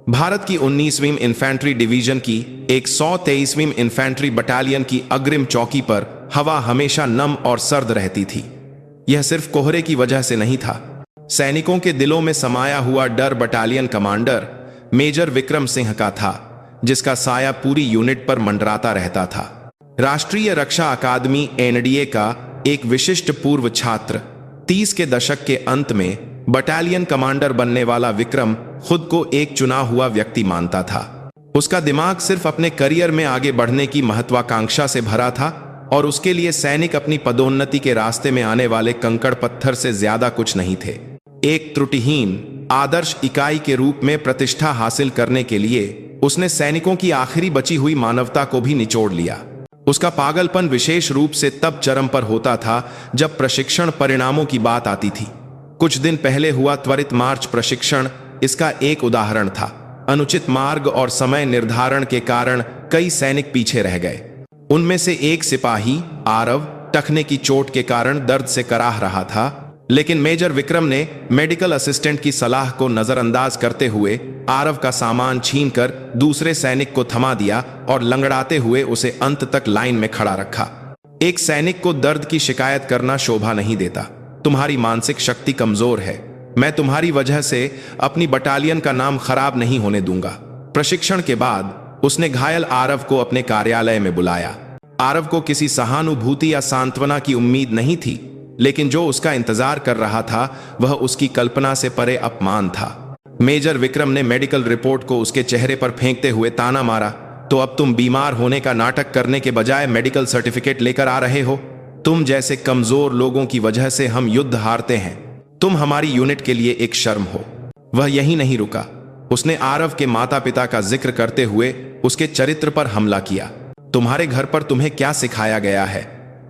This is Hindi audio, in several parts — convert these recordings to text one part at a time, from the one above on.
भारत की 19वीं इन्फेंट्री डिवीजन की 123वीं इन्फेंट्री बटालियन की अग्रिम चौकी पर हवा हमेशा नम और सर्द रहती थी। यह सिर्फ कोहरे की वजह से नहीं था। सैनिकों के दिलों में समाया हुआ डर battalion commander major Vikram Singh का था, जिसका साया पूरी यूनिट पर मंडराता रहता था। राष्ट्रीय रक्षा अकादमी एनडीए का एक विशिष्ट पूर्व छात्र, 30 के दशक के अंत में बटालियन कमांडर बनने वाला विक्रम खुद को एक चुना हुआ व्यक्ति मानता था। उसका दिमाग सिर्फ अपने करियर में आगे बढ़ने की महत्वाकांक्षा से भरा था और उसके लिए सैनिक अपनी पदोन्नति के रास्ते में आने वाले कंकड़ पत्थर से ज्यादा कुछ नहीं थे। एक त्रुटिहीन आदर्श इकाई के रूप में प्रतिष्ठा हासिल करने के लिए उसने सैनिकों की आखिरी बची हुई मानवता को भी निचोड़ लिया। उसका पागलपन विशेष रूप से तब चरम पर होता था जब प्रशिक्षण परिणामों की बात आती थी। कुछ दिन पहले हुआ त्वरित मार्च प्रशिक्षण इसका एक उदाहरण था। अनुचित मार्ग और समय निर्धारण के कारण कई सैनिक पीछे रह गए। उनमें से एक सिपाही आरव टखने की चोट के कारण दर्द से कराह रहा था, लेकिन मेजर विक्रम ने मेडिकल असिस्टेंट की सलाह को नजरअंदाज करते हुए आरव का सामान छीनकर दूसरे सैनिक को थमा दिया और लंगड़ाते हुए उसे अंत तक लाइन में खड़ा रखा। एक सैनिक को दर्द की शिकायत करना शोभा नहीं देता। तुम्हारी मानसिक शक्ति कमजोर है। मैं तुम्हारी वजह से अपनी बटालियन का नाम खराब नहीं होने दूंगा। प्रशिक्षण के बाद उसने घायल आरव को अपने कार्यालय में बुलाया। आरव को किसी सहानुभूति या सांत्वना की उम्मीद नहीं थी, लेकिन जो उसका इंतजार कर रहा था वह उसकी कल्पना से परे अपमान था। मेजर विक्रम ने मेडिकल रिपोर्ट को उसके चेहरे पर फेंकते हुए ताना मारा, तो अब तुम बीमार होने का नाटक करने के बजाय मेडिकल सर्टिफिकेट लेकर आ रहे हो। तुम जैसे कमजोर लोगों की वजह से हम युद्ध हारते हैं। तुम हमारी यूनिट के लिए एक शर्म हो। वह यहीं नहीं रुका। उसने आरव के माता पिता का जिक्र करते हुए उसके चरित्र पर हमला किया। तुम्हारे घर पर तुम्हें क्या सिखाया गया है?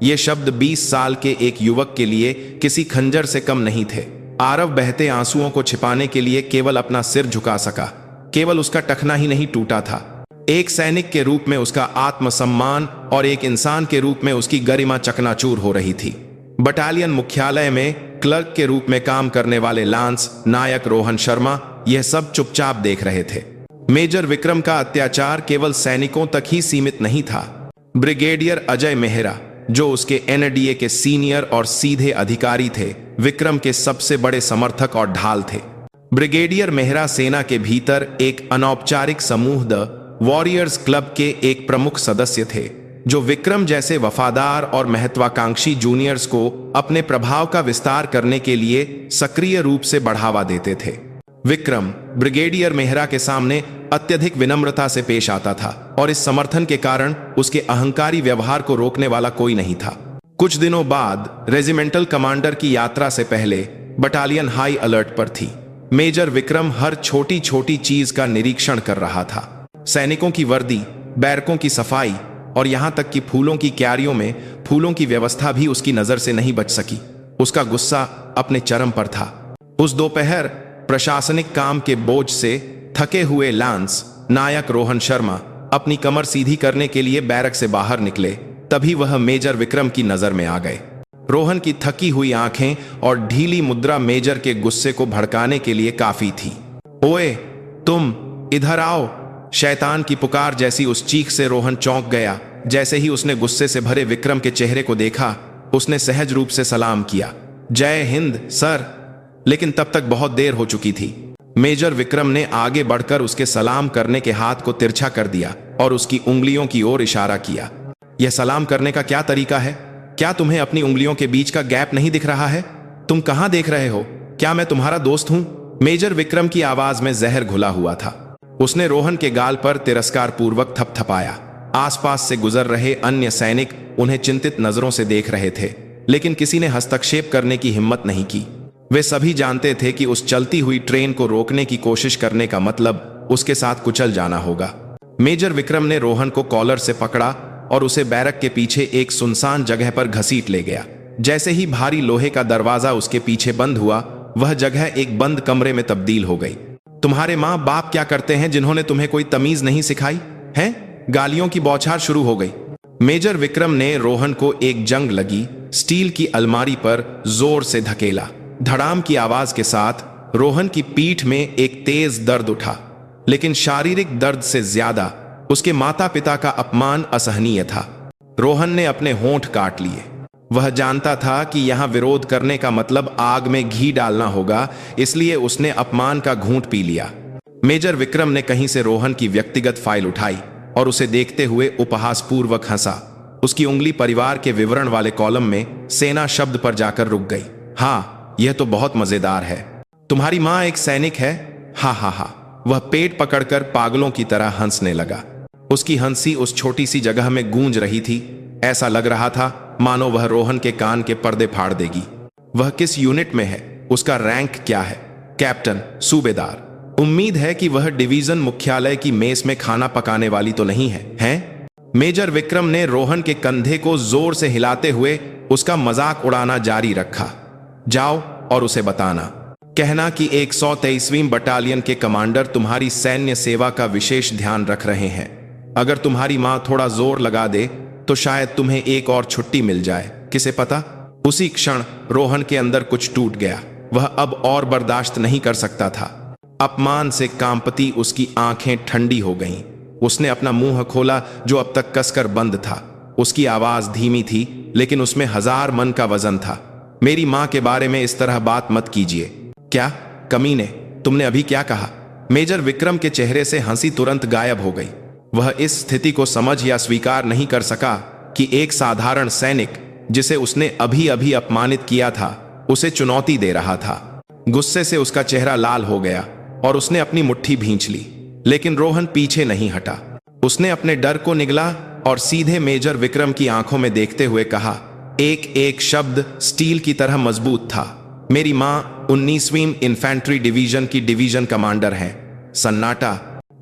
ये शब्द 20 साल के एक युवक के लिए किसी खंजर से कम नहीं थे। आरव बहते आंसुओं को छिपाने के लिए केवल अपना सिर झुका सका। केवल उसका टखना ही नहीं टूटा था, एक सैनिक के रूप में उसका आत्मसम्मान और एक इंसान के रूप में उसकी गरिमा चकनाचूर हो रही थी। बटालियन मुख्यालय में क्लर्क के रूप में काम करने वाले लांस नायक रोहन शर्मा यह सब चुपचाप देख रहे थे। मेजर विक्रम का अत्याचार केवल सैनिकों तक ही सीमित नहीं था। ब्रिगेडियर अजय मेहरा, जो उसके एनडीए के सीनियर और सीधे अधिकारी थे, विक्रम के सबसे बड़े समर्थक और ढाल थे। ब्रिगेडियर मेहरा सेना के भीतर एक अनौपचारिक समूह द वॉरियर्स क्लब के एक प्रमुख सदस्य थे, जो विक्रम जैसे वफादार और महत्वाकांक्षी जूनियर्स को अपने प्रभाव का विस्तार करने के लिए सक्रिय रूप से बढ़ावा देते थे। विक्रम ब्रिगेडियर मेहरा के सामने अत्यधिक विनम्रता से पेश आता था और इस समर्थन के कारण उसके अहंकारी व्यवहार को रोकने वाला कोई नहीं था। कुछ दिनों बाद रेजिमेंटल कमांडर की यात्रा से पहले बटालियन हाई अलर्ट पर थी। मेजर विक्रम हर छोटी छोटी चीज का निरीक्षण कर रहा था। सैनिकों की वर्दी, बैरकों की सफाई और यहां तक कि फूलों की क्यारियों में फूलों की व्यवस्था भी उसकी नजर से नहीं बच सकी। उसका गुस्सा अपने चरम पर था। उस दोपहर प्रशासनिक काम के बोझ से थके हुए लांस नायक रोहन शर्मा अपनी कमर सीधी करने के लिए बैरक से बाहर निकले, तभी वह मेजर विक्रम की नजर में आ गए। रोहन की थकी हुई आंखें और ढीली मुद्रा मेजर के गुस्से को भड़काने के लिए काफी थी। ओए, तुम इधर आओ! शैतान की पुकार जैसी उस चीख से रोहन चौंक गया। जैसे ही उसने गुस्से से भरे विक्रम के चेहरे को देखा, उसने सहज रूप से सलाम किया, जय हिंद सर। लेकिन तब तक बहुत देर हो चुकी थी। मेजर विक्रम ने आगे बढ़कर उसके सलाम करने के हाथ को तिरछा कर दिया और उसकी उंगलियों की ओर इशारा किया। यह सलाम करने का क्या तरीका है? क्या तुम्हें अपनी उंगलियों के बीच का गैप नहीं दिख रहा है? तुम कहां देख रहे हो? क्या मैं तुम्हारा दोस्त हूं? मेजर विक्रम की आवाज में जहर घुला हुआ था। उसने रोहन के गाल पर तिरस्कार पूर्वक थपथपाया। आसपास से गुजर रहे अन्य सैनिक उन्हें चिंतित नजरों से देख रहे थे, लेकिन किसी ने हस्तक्षेप करने की हिम्मत नहीं की। वे सभी जानते थे कि उस चलती हुई ट्रेन को रोकने की कोशिश करने का मतलब उसके साथ कुचल जाना होगा। मेजर विक्रम ने रोहन को कॉलर से पकड़ा और उसे बैरक के पीछे एक सुनसान जगह पर घसीट ले गया। जैसे ही भारी लोहे का दरवाजा उसके पीछे बंद हुआ, वह जगह एक बंद कमरे में तब्दील हो गई। तुम्हारे माँ बाप क्या करते हैं जिन्होंने तुम्हें कोई तमीज नहीं सिखाई है? गालियों की बौछार शुरू हो गई। मेजर विक्रम ने रोहन को एक जंग लगी स्टील की अलमारी पर जोर से धकेला। धड़ाम की आवाज के साथ रोहन की पीठ में एक तेज दर्द उठा। लेकिन शारीरिक दर्द से ज्यादा उसके माता पिता का अपमान असहनीय था। रोहन ने अपने होंठ काट लिए। वह जानता था कि यहां विरोध करने का मतलब आग में घी डालना होगा, इसलिए उसने अपमान का घूंट पी लिया। मेजर विक्रम ने कहीं से रोहन की व्यक्तिगत फाइल उठाई और उसे देखते हुए उपहासपूर्वक हंसा। उसकी उंगली परिवार के विवरण वाले कॉलम में सेना शब्द पर जाकर रुक गई। हाँ, यह तो बहुत मजेदार है। तुम्हारी माँ एक सैनिक है? हा हा हा। वह पेट पकड़कर पागलों की तरह हंसने लगा। उसकी हंसी उस छोटी सी जगह में गूंज रही थी। ऐसा लग रहा था मानो वह रोहन के कान के पर्दे फाड़ देगी। वह किस यूनिट में है? उसका रैंक क्या है? कैप्टन, सूबेदार। उम्मीद है कि वह डिवीजन मुख्यालय की मेस में खाना पकाने वाली तो नहीं है, हैं? मेजर विक्रम ने रोहन के कंधे को जोर से हिलाते हुए उसका मजाक उड़ाना जारी रखा। जाओ और उसे बताना, कहना कि 123वीं बटालियन के कमांडर तुम्हारी सैन्य सेवा का विशेष ध्यान रख रहे हैं। अगर तुम्हारी मां थोड़ा जोर लगा दे तो शायद तुम्हें एक और छुट्टी मिल जाए, किसे पता। उसी क्षण रोहन के अंदर कुछ टूट गया। वह अब और बर्दाश्त नहीं कर सकता था। अपमान से कांपती उसकी आंखें ठंडी हो गईं। उसने अपना मुंह खोला जो अब तक कसकर बंद था। उसकी आवाज धीमी थी लेकिन उसमें 1000 मन का वजन था। मेरी मां के बारे में इस तरह बात मत कीजिए। क्या कमीने, तुमने अभी क्या कहा? मेजर विक्रम के चेहरे से हंसी तुरंत गायब हो गई। वह इस स्थिति को समझ या स्वीकार नहीं कर सका कि एक साधारण सैनिक जिसे उसने अभी अभी अपमानित किया था उसे चुनौती दे रहा था। गुस्से से उसका चेहरा लाल हो गया और उसने अपनी मुट्ठी भींच ली। लेकिन रोहन पीछे नहीं हटा। उसने अपने डर को निगला और सीधे मेजर विक्रम की आंखों में देखते हुए कहा, एक एक शब्द स्टील की तरह मजबूत था। मेरी मां 19वीं इन्फेंट्री डिवीजन की डिवीजन कमांडर हैं। सन्नाटा।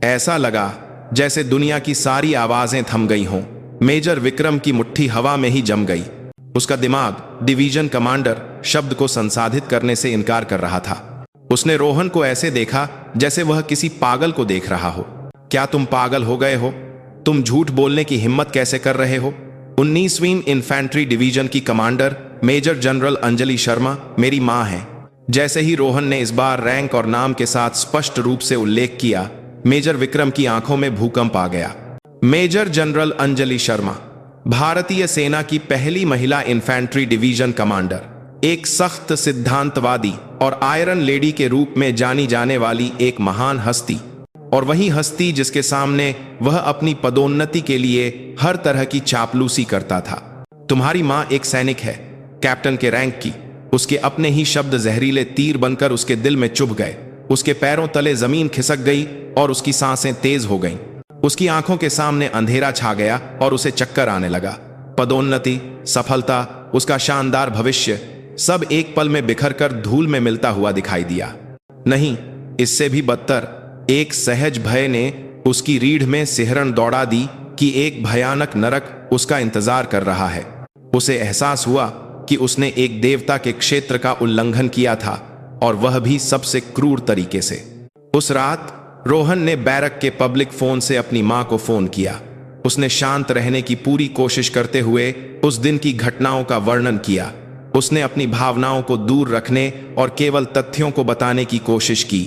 ऐसा लगा जैसे दुनिया की सारी आवाजें थम गई हों। मेजर विक्रम की मुट्ठी हवा में ही जम गई। उसका दिमाग डिवीजन कमांडर शब्द को संसाधित करने से इनकार कर रहा था। उसने रोहन को ऐसे देखा जैसे वह किसी पागल को देख रहा हो। क्या तुम पागल हो गए हो? तुम झूठ बोलने की हिम्मत कैसे कर रहे हो? 19वीं इन्फेंट्री डिवीजन की commander major general Anjali Sharma मेरी मां है। जैसे ही रोहन ने इस बार रैंक और नाम के साथ स्पष्ट रूप से उल्लेख किया, मेजर विक्रम की आंखों में भूकंप आ गया। मेजर जनरल अंजलि शर्मा, भारतीय सेना की पहली महिला इन्फेंट्री डिवीजन कमांडर, एक सख्त सिद्धांतवादी और आयरन लेडी के रूप में जानी जाने वाली एक महान हस्ती, और वही हस्ती जिसके सामने वह अपनी पदोन्नति के लिए हर तरह की चापलूसी करता था। तुम्हारी मां एक सैनिक है, कैप्टन के रैंक की। उसके अपने ही शब्द जहरीले तीर बनकर उसके दिल में चुभ गए। उसके पैरों तले जमीन खिसक गई और उसकी सांसें तेज हो गईं। उसकी आंखों के सामने अंधेरा छा गया और उसे चक्कर आने लगा। पदोन्नति, सफलता, उसका शानदार भविष्य सब एक पल में बिखर कर धूल में मिलता हुआ दिखाई दिया। नहीं, इससे भी बदतर, एक सहज भय ने उसकी रीढ़ में सिहरन दौड़ा दी कि एक भयानक नरक उसका इंतजार कर रहा है। उसे एहसास हुआ कि उसने एक देवता के क्षेत्र का उल्लंघन किया था, और वह भी सबसे क्रूर तरीके से। उस रात रोहन ने बैरक के पब्लिक फोन से अपनी मां को फोन किया। उसने शांत रहने की पूरी कोशिश करते हुए उस दिन की घटनाओं का वर्णन किया। उसने अपनी भावनाओं को दूर रखने और केवल तथ्यों को बताने की कोशिश की।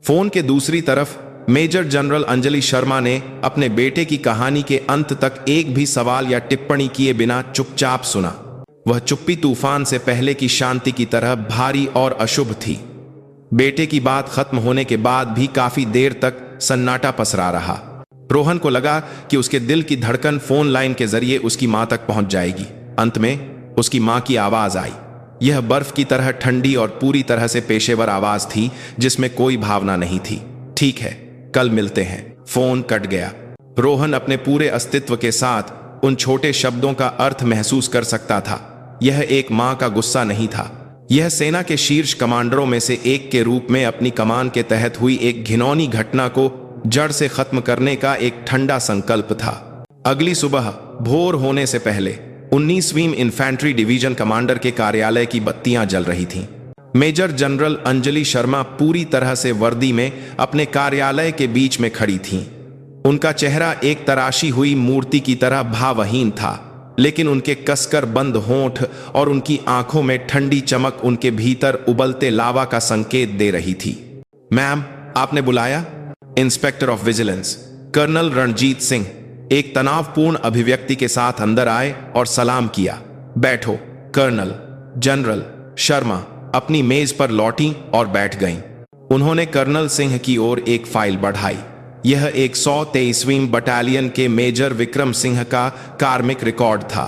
फोन के दूसरी तरफ मेजर जनरल अंजलि शर्मा ने अपने बेटे की कहानी के अंत तक एक भी सवाल या टिप्पणी किए बिना चुपचाप सुना। वह चुप्पी तूफान से पहले की शांति की तरह भारी और अशुभ थी। बेटे की बात खत्म होने के बाद भी काफी देर तक सन्नाटा पसरा रहा। रोहन को लगा कि उसके दिल की धड़कन फोन लाइन के जरिए उसकी मां तक पहुंच जाएगी। अंत में उसकी मां की आवाज आई। यह बर्फ की तरह ठंडी और पूरी तरह से पेशेवर आवाज थी जिसमें कोई भावना नहीं थी। ठीक है, कल मिलते हैं। फोन कट गया। रोहन अपने पूरे अस्तित्व के साथ उन छोटे शब्दों का अर्थ महसूस कर सकता था। यह एक मां का गुस्सा नहीं था। यह सेना के शीर्ष कमांडरों में से एक के रूप में अपनी कमान के तहत हुई एक घिनौनी घटना को जड़ से खत्म करने का एक ठंडा संकल्प था। अगली सुबह भोर होने से पहले 19वीं इन्फेंट्री डिवीजन कमांडर के कार्यालय की बत्तियां जल रही थीं। मेजर जनरल अंजलि शर्मा पूरी तरह से वर्दी में अपने कार्यालय के बीच में खड़ी थीं। उनका चेहरा एक तराशी हुई मूर्ति की तरह भावहीन था, लेकिन उनके कसकर बंद होंठ और उनकी आंखों में ठंडी चमक उनके भीतर उबलते लावा का संकेत दे रही थी। मैम, आपने बुलाया? Inspector of vigilance colonel Ranjit Singh एक तनावपूर्ण अभिव्यक्ति के साथ अंदर आए और सलाम किया। बैठो कर्नल। जनरल शर्मा अपनी मेज पर लौटी और बैठ गईं। उन्होंने कर्नल सिंह की ओर एक फाइल बढ़ाई। यह 123वीं बटालियन के मेजर विक्रम सिंह का कार्मिक रिकॉर्ड था।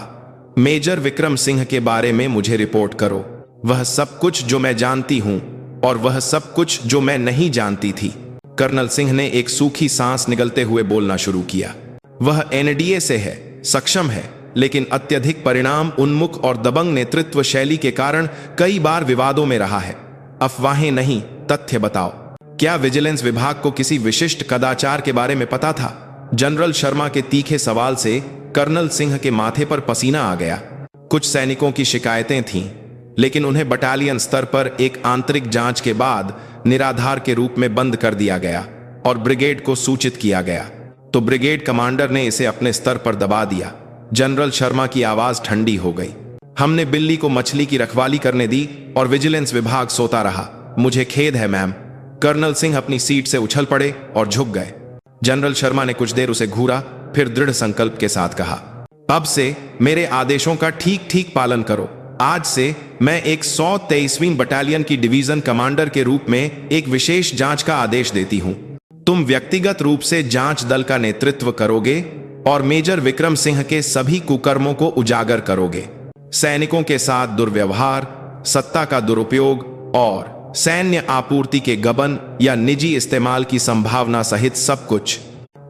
मेजर विक्रम सिंह के बारे में मुझे रिपोर्ट करो। वह सब कुछ जो मैं जानती हूं और वह सब कुछ जो मैं नहीं जानती थी। कर्नल सिंह ने एक सूखी सांस निगलते हुए बोलना शुरू किया। वह एनडीए से है, सक्षम है, लेकिन अत्यधिक परिणाम उन्मुख और दबंग नेतृत्व शैली के कारण कई बार विवादों में रहा है। अफवाहें नहीं, तथ्य बताओ। क्या विजिलेंस विभाग को किसी विशिष्ट कदाचार के बारे में पता था? जनरल शर्मा के तीखे सवाल से कर्नल सिंह के माथे पर पसीना आ गया। कुछ सैनिकों की शिकायतें थीं, लेकिन उन्हें बटालियन स्तर पर एक आंतरिक जांच के बाद निराधार के रूप में बंद कर दिया गया और ब्रिगेड को सूचित किया गया, तो ब्रिगेड कमांडर ने इसे अपने स्तर पर दबा दिया। जनरल शर्मा की आवाज ठंडी हो गई। हमने बिल्ली को मछली की रखवाली करने दी और विजिलेंस विभाग सोता रहा। मुझे खेद है मैम। कर्नल सिंह अपनी सीट से उछल पड़े और झुक गए। जनरल शर्मा ने कुछ देर उसे घूरा, फिर दृढ़ संकल्प के साथ कहा, अब से मेरे आदेशों का ठीक ठीक पालन करो। आज से मैं 123वीं बटालियन की डिवीजन कमांडर के रूप में एक विशेष जांच का आदेश देती हूं। तुम व्यक्तिगत रूप से जांच दल का नेतृत्व करोगे और मेजर विक्रम सिंह के सभी कुकर्मों को उजागर करोगे। सैनिकों के साथ दुर्व्यवहार, सत्ता का दुरुपयोग और सैन्य आपूर्ति के गबन या निजी इस्तेमाल की संभावना सहित सब कुछ।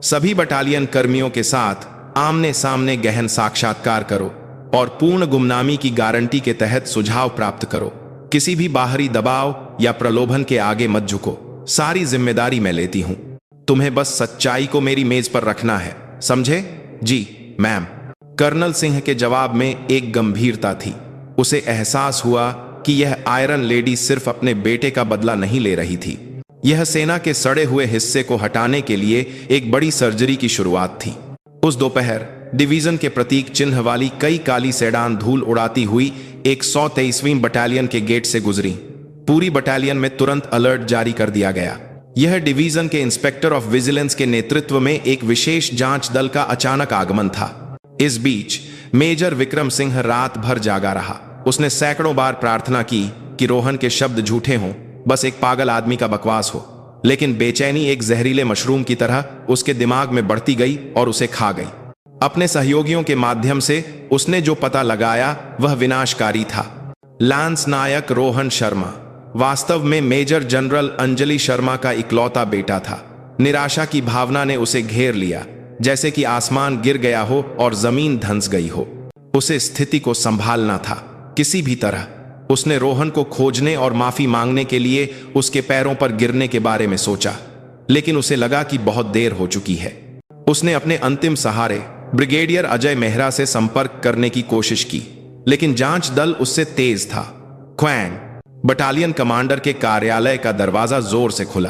सभी बटालियन कर्मियों के साथ आमने सामने गहन साक्षात्कार करो और पूर्ण गुमनामी की गारंटी के तहत सुझाव प्राप्त करो। किसी भी बाहरी दबाव या प्रलोभन के आगे मत झुको। सारी जिम्मेदारी मैं लेती हूं। तुम्हें बस सच्चाई को मेरी मेज पर रखना है, समझे? जी मैम। कर्नल सिंह के जवाब में एक गंभीरता थी। उसे एहसास हुआ कि यह आयरन लेडी सिर्फ अपने बेटे का बदला नहीं ले रही थी। यह सेना के सड़े हुए हिस्से को हटाने के लिए एक बड़ी सर्जरी की शुरुआत थी। उस दोपहर डिवीजन के प्रतीक चिन्ह वाली कई काली सेडान धूल उड़ाती हुई 123वीं बटालियन के गेट से गुजरी। पूरी बटालियन में तुरंत अलर्ट जारी कर दिया गया। यह डिवीजन के इंस्पेक्टर ऑफ विजिलेंस के नेतृत्व में एक विशेष जांच दल का अचानक आगमन था। इस बीच मेजर विक्रम सिंह रात भर जागा रहा। उसने सैकड़ों बार प्रार्थना की कि रोहन के शब्द झूठे हों, बस एक पागल आदमी का बकवास हो। लेकिन बेचैनी एक जहरीले मशरूम की तरह उसके दिमाग में बढ़ती गई और उसे खा गई। अपने सहयोगियों के माध्यम से उसने जो पता लगाया वह विनाशकारी था। लांस नायक रोहन शर्मा वास्तव में मेजर जनरल अंजलि शर्मा का इकलौता बेटा था। निराशा की भावना ने उसे घेर लिया, जैसे कि आसमान गिर गया हो और जमीन धंस गई हो। उसे स्थिति को संभालना था किसी भी तरह। उसने रोहन को खोजने और माफी मांगने के लिए उसके पैरों पर गिरने के बारे में सोचा, लेकिन उसे लगा कि बहुत देर हो चुकी है। उसने अपने अंतिम सहारे ब्रिगेडियर अजय मेहरा से संपर्क करने की कोशिश की, लेकिन जांच दल उससे तेज था। क्वैंग बटालियन कमांडर के कार्यालय का दरवाजा जोर से खुला।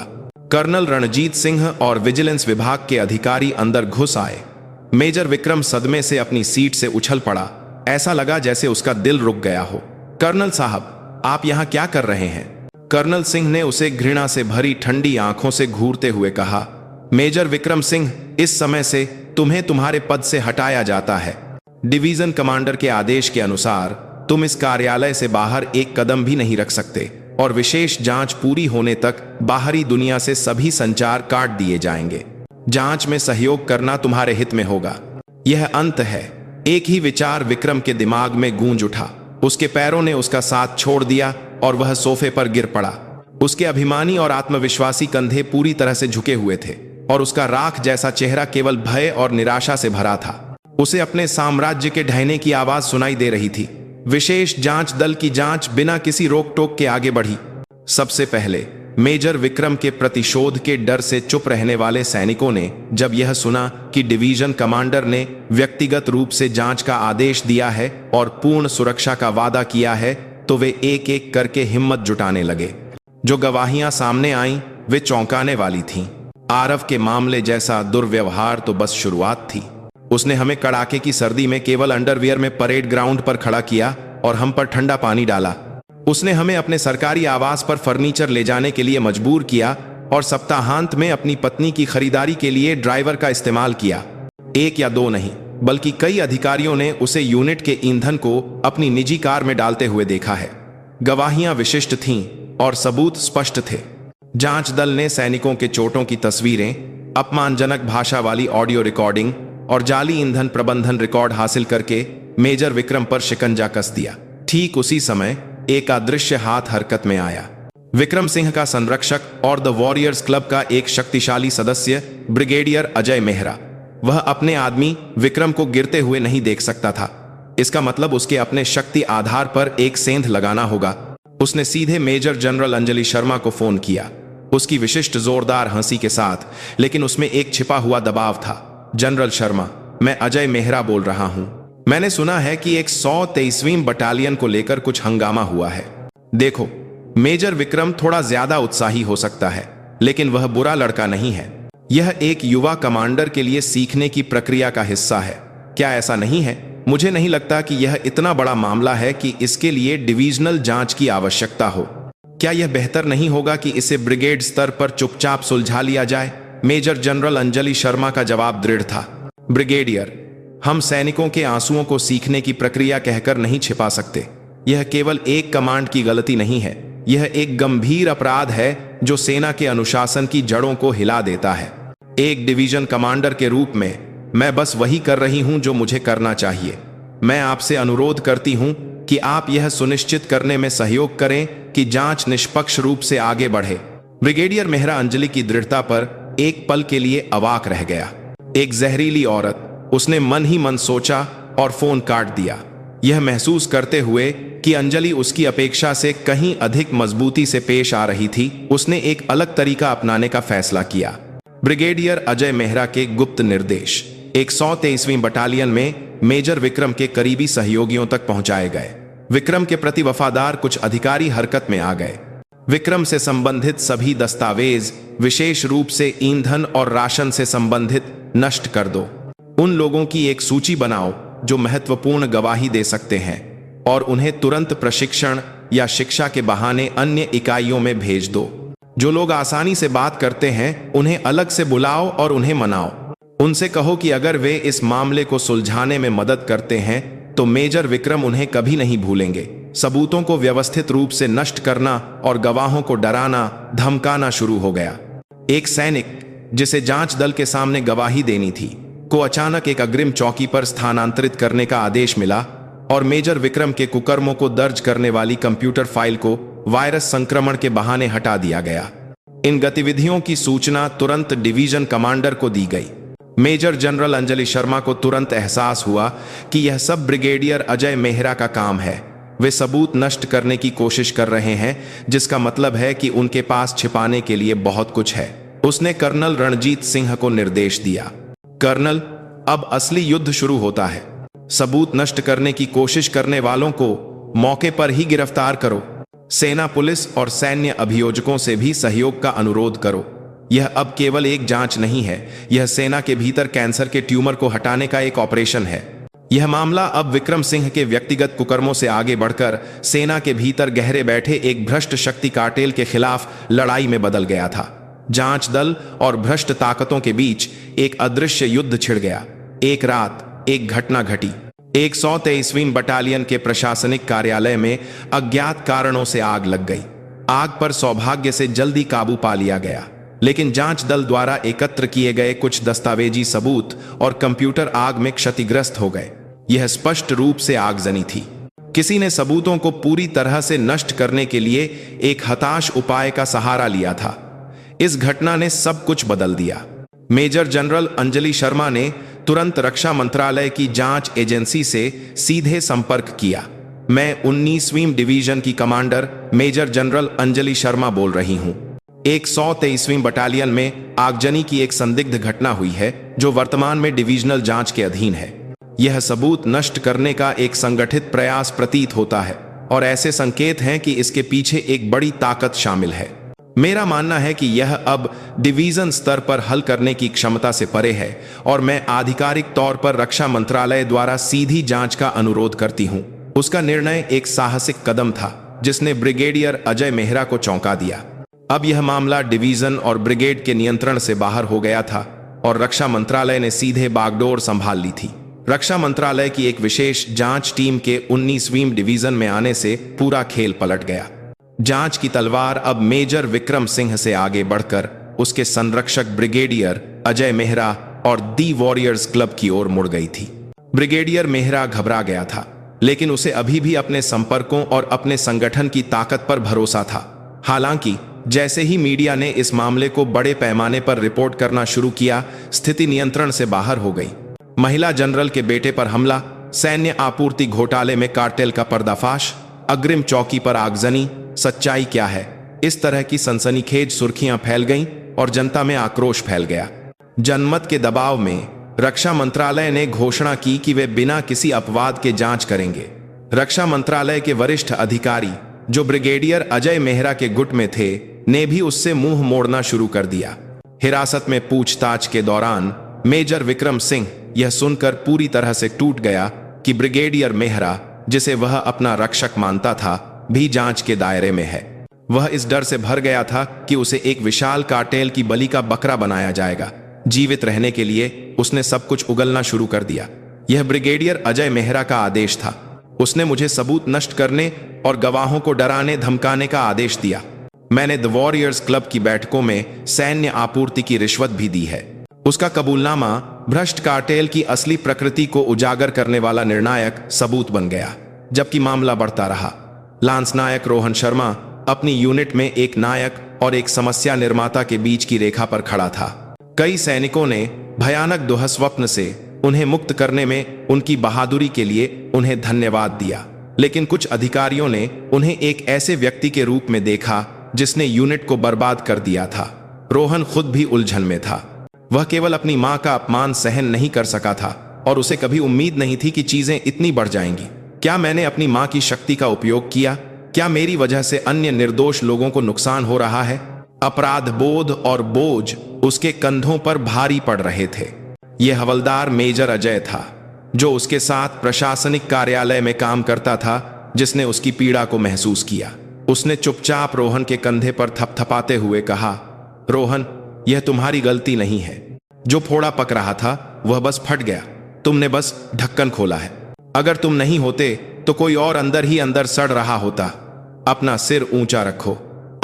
कर्नल रणजीत सिंह और विजिलेंस विभाग के अधिकारी अंदर घुस आए। मेजर विक्रम सदमे से अपनी सीट से उछल पड़ा। ऐसा लगा जैसे उसका दिल रुक गया हो। कर्नल साहब, आप यहां क्या कर रहे हैं? कर्नल सिंह ने उसे घृणा से भरी ठंडी आंखों से घूरते हुए कहा, मेजर विक्रम सिंह, इस समय से तुम्हें तुम्हारे पद से हटाया जाता है। डिवीजन कमांडर के आदेश के अनुसार तुम इस कार्यालय से बाहर एक कदम भी नहीं रख सकते और विशेष जांच पूरी होने तक बाहरी दुनिया से सभी संचार काट दिए जाएंगे। जांच में सहयोग करना तुम्हारे हित में होगा। यह अंत है। एक ही विचार विक्रम के दिमाग में गूंज उठा। उसके पैरों ने उसका साथ छोड़ दिया और वह सोफे पर गिर पड़ा। उसके अभिमानी और आत्मविश्वासी कंधे पूरी तरह से झुके हुए थे और उसका राख जैसा चेहरा केवल भय और निराशा से भरा था। उसे अपने साम्राज्य के ढहने की आवाज सुनाई दे रही थी। विशेष जांच दल की जांच बिना किसी रोक टोक के आगे बढ़ी। सबसे पहले मेजर विक्रम के प्रतिशोध के डर से चुप रहने वाले सैनिकों ने जब यह सुना कि डिवीजन कमांडर ने व्यक्तिगत रूप से जांच का आदेश दिया है और पूर्ण सुरक्षा का वादा किया है, तो वे एक एक करके हिम्मत जुटाने लगे। जो गवाहियां सामने आईं वे चौंकाने वाली थीं। आरव के मामले जैसा दुर्व्यवहार तो बस शुरुआत थी। उसने हमें कड़ाके की सर्दी में केवल अंडरवियर में परेड ग्राउंड पर खड़ा किया और हम पर ठंडा पानी डाला। उसने हमें अपने सरकारी आवास पर फर्नीचर ले जाने के लिए मजबूर किया और सप्ताहांत में अपनी पत्नी की खरीदारी के लिए ड्राइवर का इस्तेमाल किया। एक या दो नहीं, बल्कि कई अधिकारियों ने उसे यूनिट के ईंधन को अपनी निजी कार में डालते हुए देखा है। गवाहियां विशिष्ट थीं और सबूत स्पष्ट थे। जांच दल ने सैनिकों के चोटों की तस्वीरें, अपमानजनक भाषा वाली ऑडियो रिकॉर्डिंग और जाली ईंधन प्रबंधन रिकॉर्ड हासिल करके मेजर विक्रम पर शिकंजा कस दिया। ठीक उसी समय एक अदृश्य हाथ हरकत में आया। विक्रम सिंह का संरक्षक और द वॉरियर्स क्लब का एक शक्तिशाली सदस्य ब्रिगेडियर अजय मेहरा। वह अपने आदमी विक्रम को गिरते हुए नहीं देख सकता था। इसका मतलब उसके अपने शक्ति आधार पर एक सेंध लगाना होगा। उसने सीधे मेजर जनरल अंजलि शर्मा को फोन किया, उसकी विशिष्ट जोरदार हंसी के साथ, लेकिन उसमें एक छिपा हुआ दबाव था। जनरल शर्मा, मैं अजय मेहरा बोल रहा हूं। मैंने सुना है कि 123वीं बटालियन को लेकर कुछ हंगामा हुआ है। देखो, मेजर विक्रम थोड़ा ज्यादा उत्साही हो सकता है, लेकिन वह बुरा लड़का नहीं है। यह एक युवा कमांडर के लिए सीखने की प्रक्रिया का हिस्सा है। क्या ऐसा नहीं है? मुझे नहीं लगता कि यह इतना बड़ा मामला है कि इसके लिए डिवीजनल जांच की आवश्यकता हो। क्या यह बेहतर नहीं होगा कि इसे ब्रिगेड स्तर पर चुपचाप सुलझा लिया जाए? मेजर जनरल अंजलि शर्मा का जवाब दृढ़ था। ब्रिगेडियर, हम सैनिकों के आंसुओं को सीखने की प्रक्रिया कहकर नहीं छिपा सकते। यह केवल एक कमांड की गलती नहीं है, यह एक गंभीर अपराध है जो सेना के अनुशासन की जड़ों को हिला देता है। एक डिवीजन कमांडर के रूप में मैं बस वही कर रही हूं जो मुझे करना चाहिए। मैं आपसे अनुरोध करती हूं कि आप यह सुनिश्चित करने में सहयोग करें कि जांच निष्पक्ष रूप से आगे बढ़े। ब्रिगेडियर मेहरा अंजलि की दृढ़ता पर एक पल के लिए अवाक रह गया। एक जहरीली औरत, उसने मन ही मन सोचा और फोन काट दिया, यह महसूस करते हुए कि अंजलि उसकी अपेक्षा से कहीं अधिक मजबूती से पेश आ रही थी। उसने एक अलग तरीका अपनाने का फैसला किया। ब्रिगेडियर अजय मेहरा के गुप्त निर्देश 123वीं बटालियन में मेजर विक्रम के करीबी सहयोगियों तक पहुंचाए गए। विक्रम के प्रति वफादार कुछ अधिकारी हरकत में आ गए। विक्रम से संबंधित सभी दस्तावेज, विशेष रूप से ईंधन और राशन से संबंधित, नष्ट कर दो। उन लोगों की एक सूची बनाओ जो महत्वपूर्ण गवाही दे सकते हैं और उन्हें तुरंत प्रशिक्षण या शिक्षा के बहाने अन्य इकाइयों में भेज दो। जो लोग आसानी से बात करते हैं उन्हें अलग से बुलाओ और उन्हें मनाओ। उनसे कहो कि अगर वे इस मामले को सुलझाने में मदद करते हैं तो मेजर विक्रम उन्हें कभी नहीं भूलेंगे। सबूतों को व्यवस्थित रूप से नष्ट करना और गवाहों को डराना धमकाना शुरू हो गया। एक सैनिक जिसे जांच दल के सामने गवाही देनी थी को अचानक एक अग्रिम चौकी पर स्थानांतरित करने का आदेश मिला और मेजर विक्रम के कुकर्मों को दर्ज करने वाली कंप्यूटर फाइल को वायरस संक्रमण के बहाने हटा दिया गया। इन गतिविधियों की सूचना तुरंत डिवीजन कमांडर को दी गई। मेजर जनरल अंजलि शर्मा को तुरंत एहसास हुआ कि यह सब ब्रिगेडियर अजय मेहरा का काम है। वे सबूत नष्ट करने की कोशिश कर रहे हैं, जिसका मतलब है कि उनके पास छिपाने के लिए बहुत कुछ है। उसने कर्नल रणजीत सिंह को निर्देश दिया, कर्नल, अब असली युद्ध शुरू होता है। सबूत नष्ट करने की कोशिश करने वालों को मौके पर ही गिरफ्तार करो। सेना, पुलिस और सैन्य अभियोजकों से भी सहयोग का अनुरोध करो। यह अब केवल एक जांच नहीं है, यह सेना के भीतर कैंसर के ट्यूमर को हटाने का एक ऑपरेशन है। यह मामला अब विक्रम सिंह के व्यक्तिगत कुकर्मों से आगे बढ़कर सेना के भीतर गहरे बैठे एक भ्रष्ट शक्ति कार्टेल के खिलाफ लड़ाई में बदल गया था। जांच दल और भ्रष्ट ताकतों के बीच एक अदृश्य युद्ध छिड़ गया। एक रात एक घटना घटी। 123वीं बटालियन के प्रशासनिक कार्यालय में अज्ञात कारणों से आग लग गई। आग पर सौभाग्य से जल्दी काबू पा लिया गया, लेकिन जांच दल द्वारा एकत्र किए गए कुछ दस्तावेजी सबूत और कंप्यूटर आग में क्षतिग्रस्त हो गए। यह स्पष्ट रूप से आगजनी थी। किसी ने सबूतों को पूरी तरह से नष्ट करने के लिए एक हताश उपाय का सहारा लिया था। इस घटना ने सब कुछ बदल दिया। मेजर जनरल अंजलि शर्मा ने तुरंत रक्षा मंत्रालय की जांच एजेंसी से सीधे संपर्क किया। मैं 19वीं डिवीजन की commander major general Anjali Sharma बोल रही हूं। 123वीं बटालियन में आगजनी की एक संदिग्ध घटना हुई है जो वर्तमान में डिवीजनल जांच के अधीन है। यह सबूत नष्ट करने का एक संगठित प्रयास प्रतीत होता है और ऐसे संकेत हैं कि इसके पीछे एक बड़ी ताकत शामिल है। मेरा मानना है कि यह अब डिवीजन स्तर पर हल करने की क्षमता से परे है और मैं आधिकारिक तौर पर रक्षा मंत्रालय द्वारा सीधी जांच का अनुरोध करती हूं। उसका निर्णय एक साहसिक कदम था जिसने ब्रिगेडियर अजय मेहरा को चौंका दिया। अब यह मामला डिवीजन और ब्रिगेड के नियंत्रण से बाहर हो गया था और रक्षा मंत्रालय ने सीधे बागडोर संभाल ली थी। रक्षा मंत्रालय की एक विशेष जांच टीम के 19वीं डिवीजन में आने से पूरा खेल पलट गया। जांच की तलवार अब मेजर विक्रम सिंह से आगे बढ़कर उसके संरक्षक ब्रिगेडियर अजय मेहरा और दी वॉरियर्स क्लब की ओर मुड़ गई थी। ब्रिगेडियर मेहरा घबरा गया था, लेकिन उसे अभी भी अपने संपर्कों और अपने संगठन की ताकत पर भरोसा था। हालांकि जैसे ही मीडिया ने इस मामले को बड़े पैमाने पर रिपोर्ट करना शुरू किया, स्थिति नियंत्रण से बाहर हो गई। महिला जनरल के बेटे पर हमला, सैन्य आपूर्ति घोटाले में कार्टेल का पर्दाफाश, अग्रिम चौकी पर आगजनी, सच्चाई क्या है, इस तरह की सनसनीखेज सुर्खियां फैल गईं और जनता में आक्रोश फैल गया। जनमत के दबाव में रक्षा मंत्रालय ने घोषणा की कि वे बिना किसी अपवाद के जांच करेंगे। रक्षा मंत्रालय के वरिष्ठ अधिकारी जो ब्रिगेडियर अजय मेहरा के गुट में थे ने भी उससे मुंह मोड़ना शुरू कर दिया। हिरासत में पूछताछ के दौरान मेजर विक्रम सिंह यह सुनकर पूरी तरह से टूट गया कि ब्रिगेडियर मेहरा, जिसे वह अपना रक्षक मानता था, भी जांच के दायरे में है। वह इस डर से भर गया था कि उसे एक विशाल कार्टेल की बलि का बकरा बनाया जाएगा। जीवित रहने के लिए उसने सब कुछ उगलना शुरू कर दिया। यह ब्रिगेडियर अजय मेहरा का आदेश था। उसने मुझे सबूत नष्ट करने और गवाहों को डराने धमकाने का आदेश दिया। मैंने द वॉरियर्स क्लब की बैठकों में सैन्य आपूर्ति की रिश्वत भी दी है। उसका कबूलनामा भ्रष्ट कार्टेल की असली प्रकृति को उजागर करने वाला निर्णायक सबूत बन गया। जबकि मामला बढ़ता रहा, लांस नायक रोहन शर्मा अपनी यूनिट में एक नायक और एक समस्या निर्माता के बीच की रेखा पर खड़ा था। कई सैनिकों ने भयानक दुःस्वप्न से उन्हें मुक्त करने में उनकी बहादुरी के लिए उन्हें धन्यवाद दिया, लेकिन कुछ अधिकारियों ने उन्हें एक ऐसे व्यक्ति के रूप में देखा जिसने यूनिट को बर्बाद कर दिया था। रोहन खुद भी उलझन में था। वह केवल अपनी मां का अपमान सहन नहीं कर सका था और उसे कभी उम्मीद नहीं थी कि चीजें इतनी बढ़ जाएंगी। क्या मैंने अपनी मां की शक्ति का उपयोग किया? क्या मेरी वजह से अन्य निर्दोष लोगों को नुकसान हो रहा है? अपराध बोध और बोझ उसके कंधों पर भारी पड़ रहे थे। यह हवलदार मेजर अजय था, जो उसके साथ प्रशासनिक कार्यालय में काम करता था, जिसने उसकी पीड़ा को महसूस किया। उसने चुपचाप रोहन के कंधे पर थपथपाते हुए कहा, रोहन, यह तुम्हारी गलती नहीं है। जो फोड़ा पक रहा था वह बस फट गया। तुमने बस ढक्कन खोला है। अगर तुम नहीं होते तो कोई और अंदर ही अंदर सड़ रहा होता। अपना सिर ऊंचा रखो,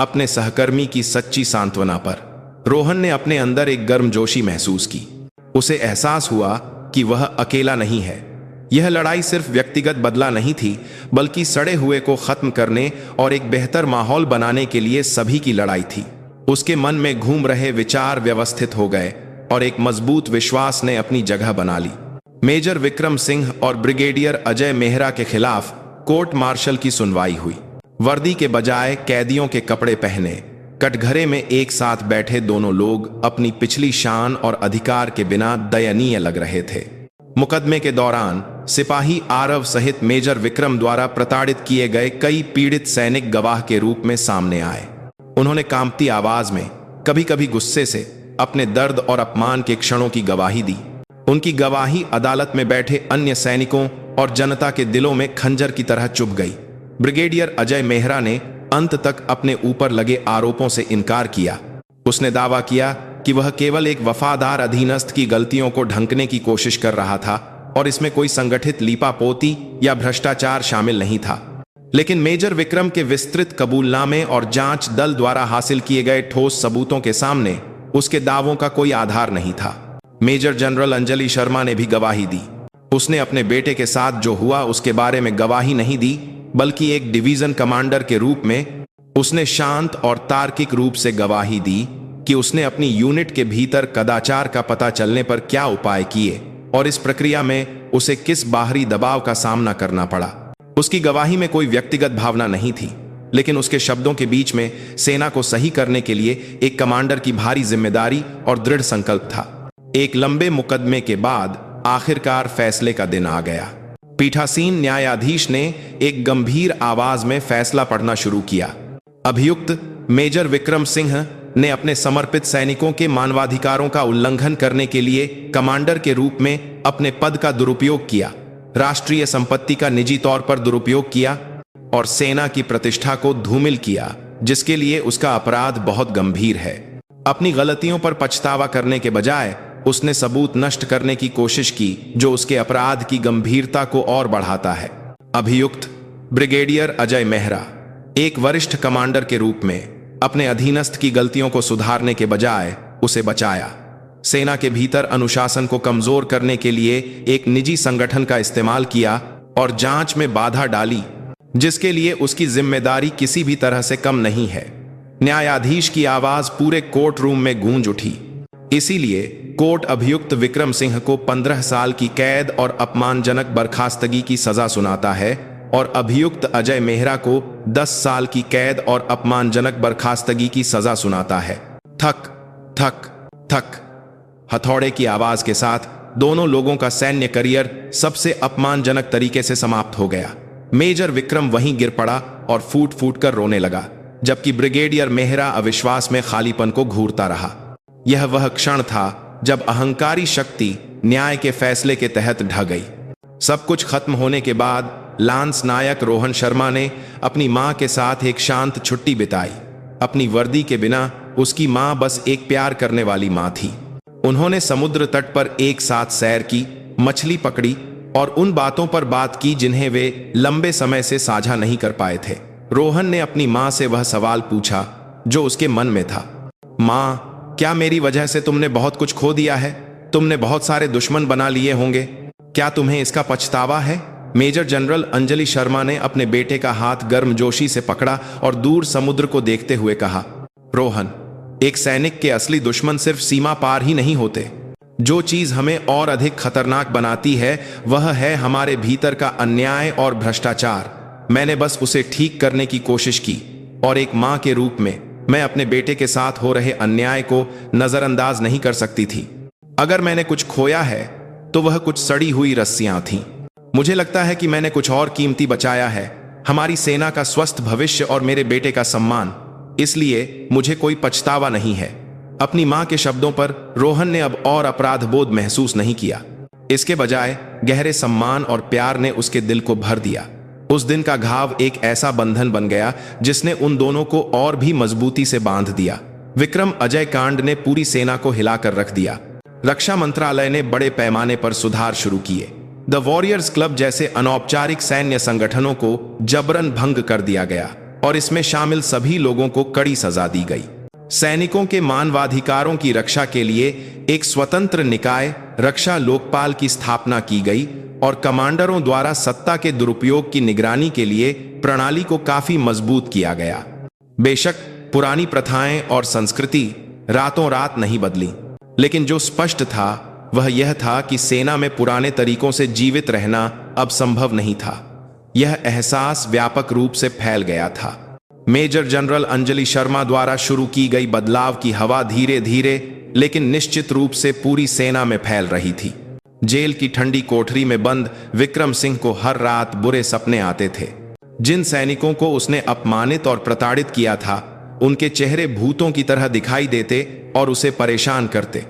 अपने सहकर्मी की सच्ची सांत्वना पर। रोहन ने अपने अंदर एक गर्मजोशी महसूस की। उसे एहसास हुआ कि वह अकेला नहीं है। यह लड़ाई सिर्फ व्यक्तिगत बदला नहीं थी, बल्कि सड़े हुए को खत्म करने और एक बेहतर माहौल बनाने के लिए सभी की लड़ाई थी। उसके मन में घूम रहे विचार व्यवस्थित हो गए और एक मजबूत विश्वास ने अपनी जगह बना ली। मेजर विक्रम सिंह और ब्रिगेडियर अजय मेहरा के खिलाफ कोर्ट मार्शल की सुनवाई हुई। वर्दी के बजाय कैदियों के कपड़े पहने कटघरे में एक साथ बैठे दोनों लोग अपनी पिछली शान और अधिकार के बिना दयनीय लग रहे थे। मुकदमे के दौरान सिपाही आरव सहित मेजर विक्रम द्वारा प्रताड़ित किए गए कई पीड़ित सैनिक गवाह के रूप में सामने आए। उन्होंने कांपती आवाज में, कभी कभी गुस्से से, अपने दर्द और अपमान के क्षणों की गवाही दी। उनकी गवाही अदालत में बैठे अन्य सैनिकों और जनता के दिलों में खंजर की तरह चुभ गई। ब्रिगेडियर अजय मेहरा ने अंत तक अपने ऊपर लगे आरोपों से इनकार किया। उसने दावा किया कि वह केवल एक वफादार अधीनस्थ की गलतियों को ढंकने की कोशिश कर रहा था और इसमें कोई संगठित लीपापोती या भ्रष्टाचार शामिल नहीं था। लेकिन मेजर विक्रम के विस्तृत कबूलनामे और जांच दल द्वारा हासिल किए गए ठोस सबूतों के सामने उसके दावों का कोई आधार नहीं था। मेजर जनरल अंजलि शर्मा ने भी गवाही दी। उसने अपने बेटे के साथ जो हुआ उसके बारे में गवाही नहीं दी, बल्कि एक डिवीजन कमांडर के रूप में उसने शांत और तार्किक रूप से गवाही दी कि उसने अपनी यूनिट के भीतर कदाचार का पता चलने पर क्या उपाय किए और इस प्रक्रिया में उसे किस बाहरी दबाव का सामना करना पड़ा। उसकी गवाही में कोई व्यक्तिगत भावना नहीं थी, लेकिन उसके शब्दों के बीच में सेना को सही करने के लिए एक कमांडर की भारी जिम्मेदारी और दृढ़ संकल्प था। एक लंबे मुकदमे के बाद आखिरकार फैसले का दिन आ गया। पीठासीन न्यायाधीश ने एक गंभीर आवाज में फैसला पढ़ना शुरू किया। अभियुक्त मेजर विक्रम सिंह ने अपने समर्पित सैनिकों के मानवाधिकारों का उल्लंघन करने के लिए कमांडर के रूप में अपने पद का दुरुपयोग किया, राष्ट्रीय संपत्ति का निजी तौर पर दुरुपयोग किया और सेना की प्रतिष्ठा को धूमिल किया। जिसके लिए उसका अपराध बहुत गंभीर है। अपनी गलतियों पर पछतावा करने के बजाय उसने सबूत नष्ट करने की कोशिश की, जो उसके अपराध की गंभीरता को और बढ़ाता है। अभियुक्त ब्रिगेडियर अजय मेहरा एक वरिष्ठ कमांडर के रूप में अपने अधीनस्थ की गलतियों को सुधारने के बजाय उसे बचाया। सेना के भीतर अनुशासन को कमजोर करने के लिए एक निजी संगठन का इस्तेमाल किया और जांच में बाधा डाली, जिसके लिए उसकी जिम्मेदारी किसी भी तरह से कम नहीं है। न्यायाधीश की आवाज पूरे कोर्ट रूम में गूंज उठी। इसीलिए कोर्ट अभियुक्त विक्रम सिंह को 15 साल की कैद और अपमानजनक बर्खास्तगी की सजा सुनाता है और अभियुक्त अजय मेहरा को 10 साल की कैद और अपमानजनक बर्खास्तगी की सजा सुनाता है। थक थक थक हथौड़े की आवाज के साथ दोनों लोगों का सैन्य करियर सबसे अपमानजनक तरीके से समाप्त हो गया। मेजर विक्रम वहीं गिर पड़ा और फूट फूट कर रोने लगा, जबकि ब्रिगेडियर मेहरा अविश्वास में खालीपन को घूरता रहा। यह वह क्षण था जब अहंकारी शक्ति न्याय के फैसले के तहत ढह गई। सब कुछ खत्म होने के बाद लांस नायक रोहन शर्मा ने अपनी मां के साथ एक शांत छुट्टी बिताई। अपनी वर्दी के बिना उसकी मां बस एक प्यार करने वाली मां थी। उन्होंने समुद्र तट पर एक साथ सैर की, मछली पकड़ी और उन बातों पर बात की जिन्हें वे लंबे समय से साझा नहीं कर पाए थे। रोहन ने अपनी मां से वह सवाल पूछा जो उसके मन में था। मां, क्या मेरी वजह से तुमने बहुत कुछ खो दिया है? तुमने बहुत सारे दुश्मन बना लिए होंगे। क्या तुम्हें इसका पछतावा है? मेजर जनरल अंजलि शर्मा ने अपने बेटे का हाथ गर्मजोशी से पकड़ा और दूर समुद्र को देखते हुए कहा, रोहन, एक सैनिक के असली दुश्मन सिर्फ सीमा पार ही नहीं होते। जो चीज हमें और अधिक खतरनाक बनाती है वह है हमारे भीतर का अन्याय और भ्रष्टाचार। मैंने बस उसे ठीक करने की कोशिश की और एक मां के रूप में मैं अपने बेटे के साथ हो रहे अन्याय को नजरअंदाज नहीं कर सकती थी। अगर मैंने कुछ खोया है तो वह कुछ सड़ी हुई रस्सियां थीं। मुझे लगता है कि मैंने कुछ और कीमती बचाया है, हमारी सेना का स्वस्थ भविष्य और मेरे बेटे का सम्मान। इसलिए मुझे कोई पछतावा नहीं है। अपनी मां के शब्दों पर रोहन ने अब और अपराध बोध महसूस नहीं किया। इसके बजाय गहरे सम्मान और प्यार ने उसके दिल को भर दिया। उस दिन का घाव एक ऐसा बंधन बन गया जिसने उन दोनों को और भी मजबूती से बांध दिया। विक्रम अजय कांड ने पूरी सेना को हिलाकर रख दिया। रक्षा मंत्रालय ने बड़े पैमाने पर सुधार शुरू किए। द वॉरियर्स क्लब जैसे अनौपचारिक सैन्य संगठनों को जबरन भंग कर दिया गया और इसमें शामिल सभी लोगों को कड़ी सजा दी गई। सैनिकों के मानवाधिकारों की रक्षा के लिए एक स्वतंत्र निकाय रक्षा लोकपाल की स्थापना की गई और कमांडरों द्वारा सत्ता के दुरुपयोग की निगरानी के लिए प्रणाली को काफी मजबूत किया गया। बेशक पुरानी प्रथाएं और संस्कृति रातों रात नहीं बदली, लेकिन जो स्पष्ट था वह यह था कि सेना में पुराने तरीकों से जीवित रहना अब संभव नहीं था। यह एहसास व्यापक रूप से फैल गया था। मेजर जनरल अंजलि शर्मा द्वारा शुरू की गई बदलाव की हवा धीरे धीरे लेकिन निश्चित रूप से पूरी सेना में फैल रही थी। जेल की ठंडी कोठरी में बंद विक्रम सिंह को हर रात बुरे सपने आते थे। जिन सैनिकों को उसने अपमानित और प्रताड़ित किया था उनके चेहरे भूतों की तरह दिखाई देते और उसे परेशान करते।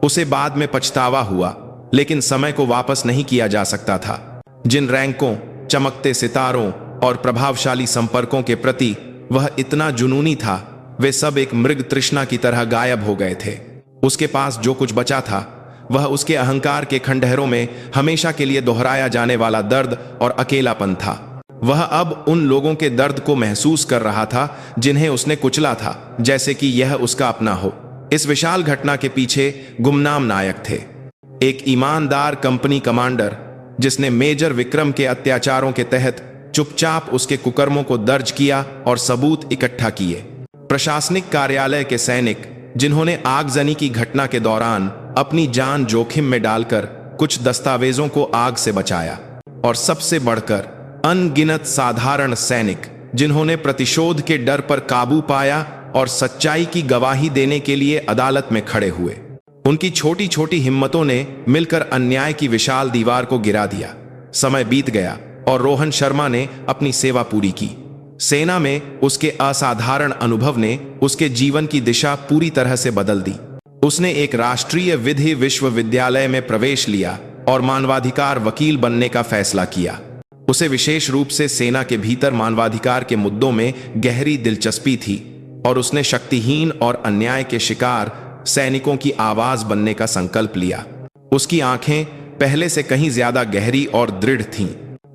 उसे बाद में पछतावा हुआ, लेकिन समय को वापस नहीं किया जा सकता था। जिन रैंकों, चमकते सितारों और प्रभावशाली संपर्कों के प्रति वह इतना जुनूनी था, वे सब एक मृग तृष्णा की तरह गायब हो गए थे। उसके पास जो कुछ बचा था वह उसके अहंकार के खंडहरों में हमेशा के लिए दोहराया जाने वाला दर्द और अकेलापन था। वह अब उन लोगों के दर्द को महसूस कर रहा था जिन्हें उसने कुचला था, जैसे कि यह उसका अपना हो। इस विशाल घटना के पीछे गुमनाम नायक थे, एक ईमानदार कंपनी कमांडर जिसने मेजर विक्रम के अत्याचारों के तहत चुपचाप उसके कुकर्मों को दर्ज किया और सबूत इकट्ठा किए। प्रशासनिक कार्यालय के सैनिक जिन्होंने आगजनी की घटना के दौरान अपनी जान जोखिम में डालकर कुछ दस्तावेजों को आग से बचाया। और सबसे बढ़कर अनगिनत साधारण सैनिक जिन्होंने प्रतिशोध के डर पर काबू पाया और सच्चाई की गवाही देने के लिए अदालत में खड़े हुए। उनकी छोटी छोटी हिम्मतों ने मिलकर अन्याय की विशाल दीवार को गिरा दिया। समय बीत गया और रोहन शर्मा ने अपनी सेवा पूरी की। सेना में उसके असाधारण अनुभव ने उसके जीवन की दिशा पूरी तरह से बदल दी। उसने एक राष्ट्रीय विधि विश्वविद्यालय में प्रवेश लिया और मानवाधिकार वकील बनने का फैसला किया। उसे विशेष रूप से सेना के भीतर मानवाधिकार के मुद्दों में गहरी दिलचस्पी थी और उसने शक्तिहीन और अन्याय के शिकार सैनिकों की आवाज बनने का संकल्प लिया। उसकी आंखें पहले से कहीं ज्यादा गहरी और दृढ़ थीं।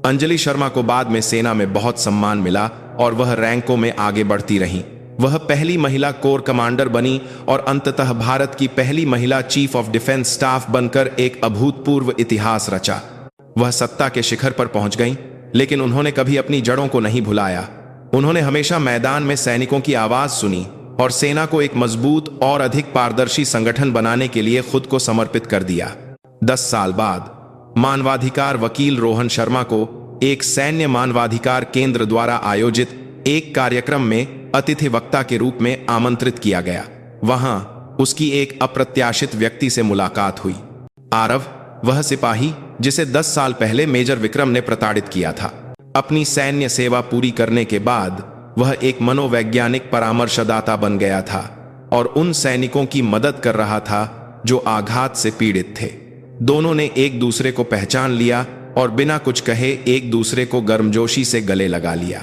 अंजलि शर्मा को बाद में सेना में बहुत सम्मान मिला और वह रैंकों में आगे बढ़ती रहीं। वह पहली महिला कोर कमांडर बनी और अंततः भारत की पहली महिला चीफ ऑफ डिफेंस स्टाफ बनकर एक अभूतपूर्व इतिहास रचा। वह सत्ता के शिखर पर पहुंच गईं, लेकिन उन्होंने कभी अपनी जड़ों को नहीं भुलाया। उन्होंने हमेशा मैदान में सैनिकों की आवाज सुनी और सेना को एक मजबूत और अधिक पारदर्शी संगठन बनाने के लिए खुद को समर्पित कर दिया। 10 साल बाद मानवाधिकार वकील रोहन शर्मा को एक सैन्य मानवाधिकार केंद्र द्वारा आयोजित एक कार्यक्रम में अतिथि वक्ता के रूप में आमंत्रित किया गया। वहां उसकी एक अप्रत्याशित व्यक्ति से मुलाकात हुई। आरव, वह सिपाही जिसे 10 साल पहले मेजर विक्रम ने प्रताड़ित किया था। अपनी सैन्य सेवा पूरी करने के बाद वह एक मनोवैज्ञानिक परामर्शदाता बन गया था और उन सैनिकों की मदद कर रहा था जो आघात से पीड़ित थे। दोनों ने एक दूसरे को पहचान लिया और बिना कुछ कहे एक दूसरे को गर्मजोशी से गले लगा लिया।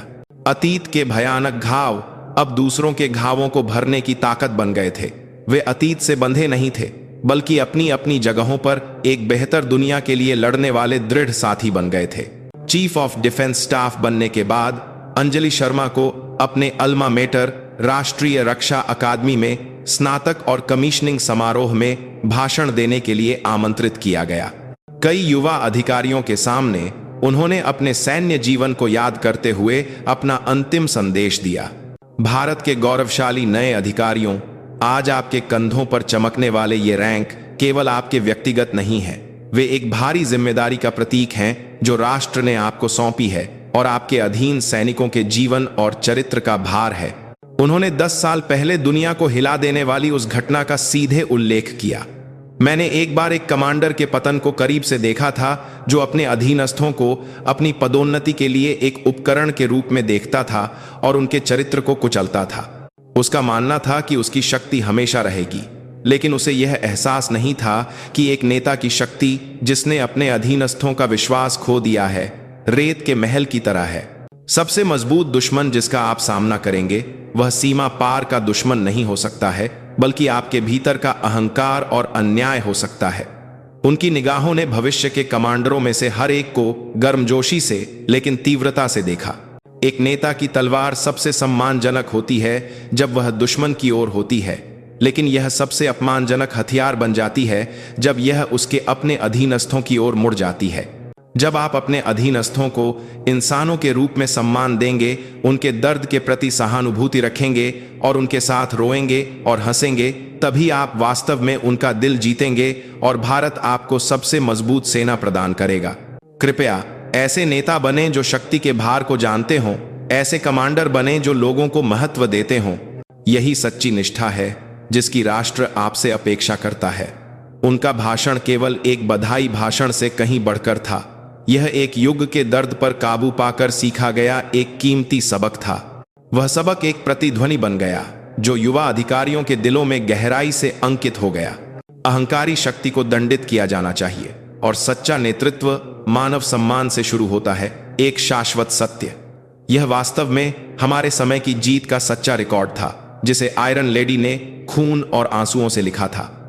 अतीत के भयानक घाव अब दूसरों के घावों को भरने की ताकत बन गए थे। वे अतीत से बंधे नहीं थे, बल्कि अपनी अपनी जगहों पर एक बेहतर दुनिया के लिए लड़ने वाले दृढ़ साथी बन गए थे। चीफ ऑफ डिफेंस स्टाफ बनने के बाद अंजलि शर्मा को अपने अल्मा मेटर राष्ट्रीय रक्षा अकादमी में स्नातक और कमीशनिंग समारोह में भाषण देने के लिए आमंत्रित किया गया। कई युवा अधिकारियों के सामने उन्होंने अपने सैन्य जीवन को याद करते हुए अपना अंतिम संदेश दिया। भारत के गौरवशाली नए अधिकारियों, आज आपके कंधों पर चमकने वाले ये रैंक केवल आपके व्यक्तिगत नहीं है, वे एक भारी जिम्मेदारी का प्रतीक हैं जो राष्ट्र ने आपको सौंपी है और आपके अधीन सैनिकों के जीवन और चरित्र का भार है। उन्होंने 10 साल पहले दुनिया को हिला देने वाली उस घटना का सीधे उल्लेख किया। मैंने एक बार एक कमांडर के पतन को करीब से देखा था जो अपने अधीनस्थों को अपनी पदोन्नति के लिए एक उपकरण के रूप में देखता था और उनके चरित्र को कुचलता था। उसका मानना था कि उसकी शक्ति हमेशा रहेगी, लेकिन उसे यह एहसास नहीं था कि एक नेता की शक्ति जिसने अपने अधीनस्थों का विश्वास खो दिया है, रेत के महल की तरह है। सबसे मजबूत दुश्मन जिसका आप सामना करेंगे वह सीमा पार का दुश्मन नहीं हो सकता है, बल्कि आपके भीतर का अहंकार और अन्याय हो सकता है। उनकी निगाहों ने भविष्य के कमांडरों में से हर एक को गर्मजोशी से लेकिन तीव्रता से देखा। एक नेता की तलवार सबसे सम्मानजनक होती है जब वह दुश्मन की ओर होती है, लेकिन यह सबसे अपमानजनक हथियार बन जाती है जब यह उसके अपने अधीनस्थों की ओर मुड़ जाती है। जब आप अपने अधीनस्थों को इंसानों के रूप में सम्मान देंगे, उनके दर्द के प्रति सहानुभूति रखेंगे और उनके साथ रोएंगे और हंसेंगे, तभी आप वास्तव में उनका दिल जीतेंगे और भारत आपको सबसे मजबूत सेना प्रदान करेगा। कृपया ऐसे नेता बने जो शक्ति के भार को जानते हों, ऐसे कमांडर बने जो लोगों को महत्व देते हों। यही सच्ची निष्ठा है जिसकी राष्ट्र आपसे अपेक्षा करता है। उनका भाषण केवल एक बधाई भाषण से कहीं बढ़कर था। यह एक युग के दर्द पर काबू पाकर सीखा गया एक कीमती सबक था। वह सबक एक प्रतिध्वनि बन गया जो युवा अधिकारियों के दिलों में गहराई से अंकित हो गया। अहंकारी शक्ति को दंडित किया जाना चाहिए और सच्चा नेतृत्व मानव सम्मान से शुरू होता है, एक शाश्वत सत्य। यह वास्तव में हमारे समय की जीत का सच्चा रिकॉर्ड था जिसे आयरन लेडी ने खून और आंसुओं से लिखा था।